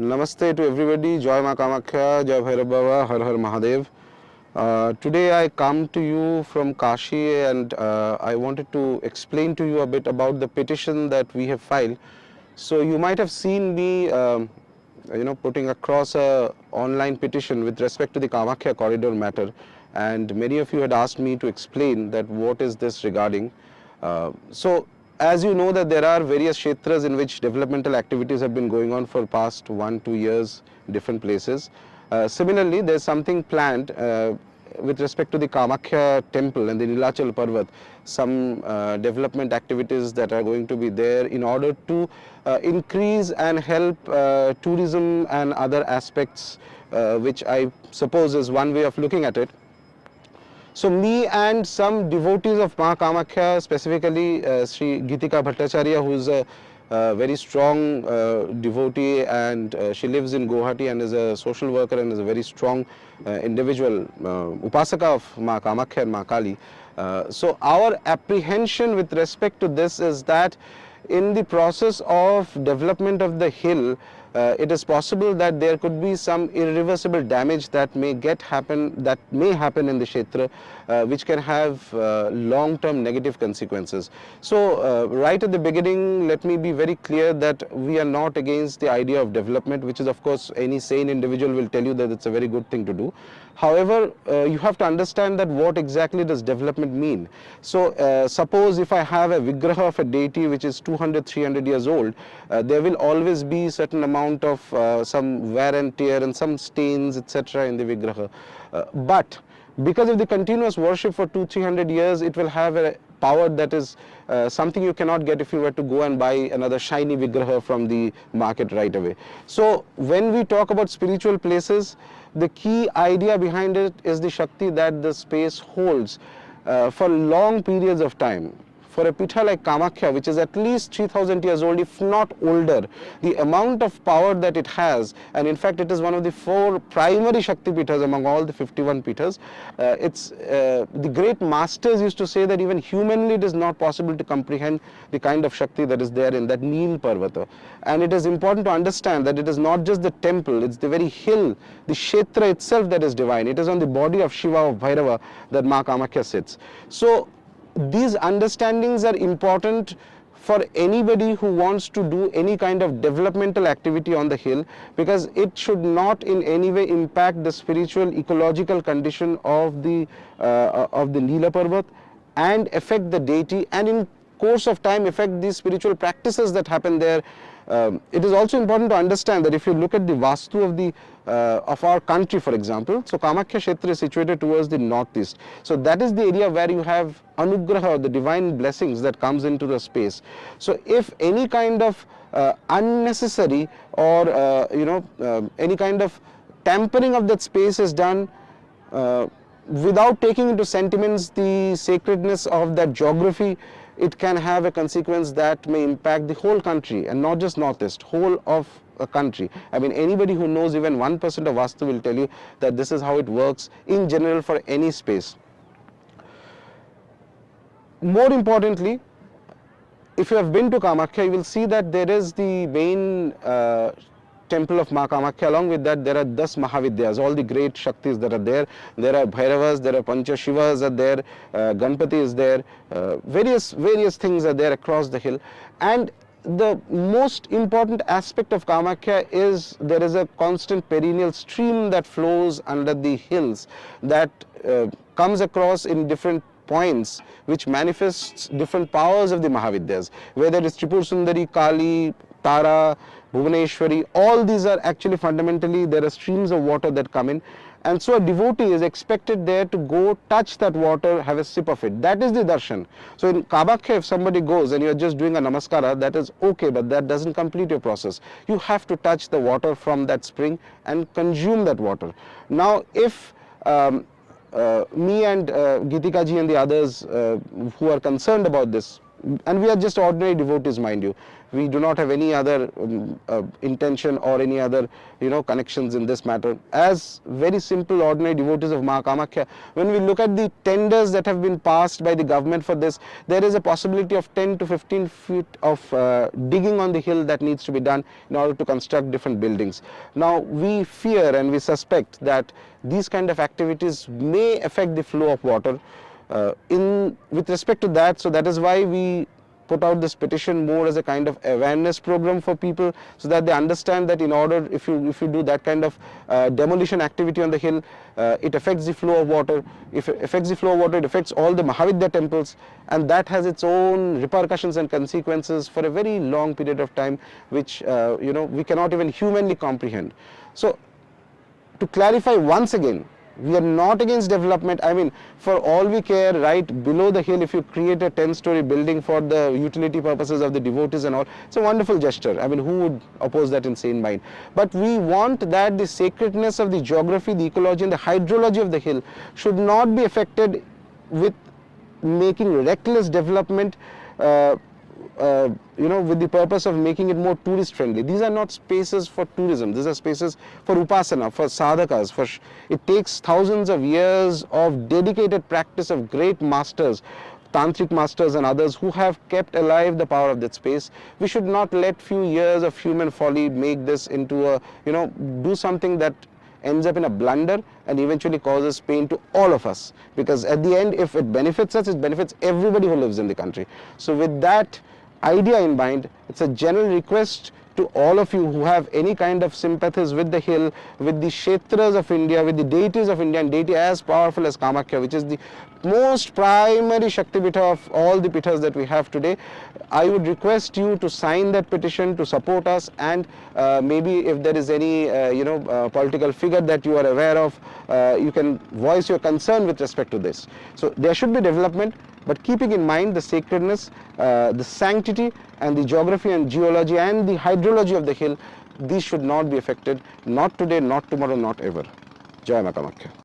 Namaste to everybody. Joy Ma Kamakhya, Jai Bhairab Baba, Har Har Mahadev. Today I come to you from Kashi and I wanted to explain to you a bit about the petition that we have filed. So you might have seen me putting across a online petition with respect to the Kamakhya corridor matter, and many of you had asked me to explain that what is this regarding. So as you know that there are various kshetras in which developmental activities have been going on for past 1-2 years in different places. Similarly, there's something planned with respect to the Kamakhya temple and the Nilaparvata, some development activities that are going to be there in order to increase and help tourism and other aspects, which I suppose is one way of looking at it. So me and some devotees of Ma Kamakhya, specifically Sri Gitika Bhattacharya, who is a very strong devotee, and she lives in Guwahati and is a social worker and is a very strong individual, upasaka of Ma Kamakhya and Ma Kali. So our apprehension with respect to this is that in the process of development of the hill, it is possible that there could be some irreversible damage that may happen in the kshetra, which can have long-term negative consequences. So right at the beginning, let me be very clear that we are not against the idea of development, which is, of course, any sane individual will tell you that it's a very good thing to do. However, you have to understand that what exactly does development mean. So suppose if I have a vigraha of a deity which is 200-300 years old, there will always be certain amount of some wear and tear and some stains, etc. in the vigraha. But because of the continuous worship for 200-300 years, it will have a power that is something you cannot get if you were to go and buy another shiny vigraha from the market right away. So when we talk about spiritual places, the key idea behind it is the Shakti that the space holds for long periods of time. For a pitha like Kamakhya, which is at least 3000 years old, if not older, the amount of power that it has, and in fact it is one of the 4 primary Shakti pithas among all the 51 pithas. The great masters used to say that even humanly it is not possible to comprehend the kind of Shakti that is there in that Neel Parvata. And it is important to understand that it is not just the temple, it's the very hill, the kshetra itself that is divine. It is on the body of Shiva, of Bhairava, that Ma Kamakhya sits. So these understandings are important for anybody who wants to do any kind of developmental activity on the hill, because it should not in any way impact the spiritual ecological condition of the Nilaparvata and affect the deity, and in course of time affect the spiritual practices that happen there. It is also important to understand that if you look at the Vastu of our country, for example, so Kamakhya Kshetra is situated towards the northeast. So that is the area where you have Anugraha, or the divine blessings that comes into the space. So if any kind of unnecessary or any kind of tampering of that space is done, without taking into sentiments the sacredness of that geography, it can have a consequence that may impact the whole country, and not just northeast, whole of a country. I mean, anybody who knows even 1% of Vastu will tell you that this is how it works in general for any space. More importantly, if you have been to Kamakhya, you will see that there is the main temple of Ma Kamakhya. Along with that, there are 10 Mahavidyas, all the great Shaktis that are there. There are Bhairavas, there are Pancha Shivas are there, Ganpati is there, various things are there across the hill. And the most important aspect of Kamakhya is there is a constant perennial stream that flows under the hills that comes across in different points, which manifests different powers of the Mahavidyas, whether it's Tripur Sundari, Kali, Tara, Bhuvaneshwari, all these are actually fundamentally, there are streams of water that come in, and so a devotee is expected there to go touch that water, have a sip of it. That is the darshan. So in Kamakhya, if somebody goes and you're just doing a namaskara, that is okay, but that doesn't complete your process. You have to touch the water from that spring and consume that water. Now if me and Gitika ji and the others who are concerned about this and we are just ordinary devotees, mind you. We do not have any other intention or any other, connections in this matter. As very simple ordinary devotees of Ma Kamakhya, when we look at the tenders that have been passed by the government for this, there is a possibility of 10 to 15 feet of digging on the hill that needs to be done in order to construct different buildings. Now we fear and we suspect that these kind of activities may affect the flow of water. With respect to that, so that is why we put out this petition more as a kind of awareness program for people, so that they understand that in order, if you do that kind of demolition activity on the hill, it affects the flow of water. If it affects the flow of water, it affects all the Mahavidya temples, and that has its own repercussions and consequences for a very long period of time, which we cannot even humanly comprehend. So to clarify once again, we are not against development. I mean, for all we care, right below the hill, if you create a 10-story building for the utility purposes of the devotees and all, it's a wonderful gesture. I mean, who would oppose that in sane mind? But we want that the sacredness of the geography, the ecology and the hydrology of the hill should not be affected with making reckless development, with the purpose of making it more tourist friendly. These are not spaces for tourism. These are spaces for upasana, for sadhakas. It takes thousands of years of dedicated practice of great masters, tantric masters and others who have kept alive the power of that space. We should not let few years of human folly make this into a, do something that ends up in a blunder and eventually causes pain to all of us, because at the end, if it benefits us, it benefits everybody who lives in the country. So with that idea in mind, it's a general request to all of you who have any kind of sympathies with the hill, with the Kshetras of India, with the deities of India, and deity as powerful as Kamakhya, which is the most primary Shakti Pitha of all the Pithas that we have today. I would request you to sign that petition to support us, and maybe if there is any political figure that you are aware of, you can voice your concern with respect to this. So there should be development, but keeping in mind the sacredness, the sanctity and the geography and geology and the hydrology of the hill, these should not be affected, not today, not tomorrow, not ever. Jai Ma Kamakhya.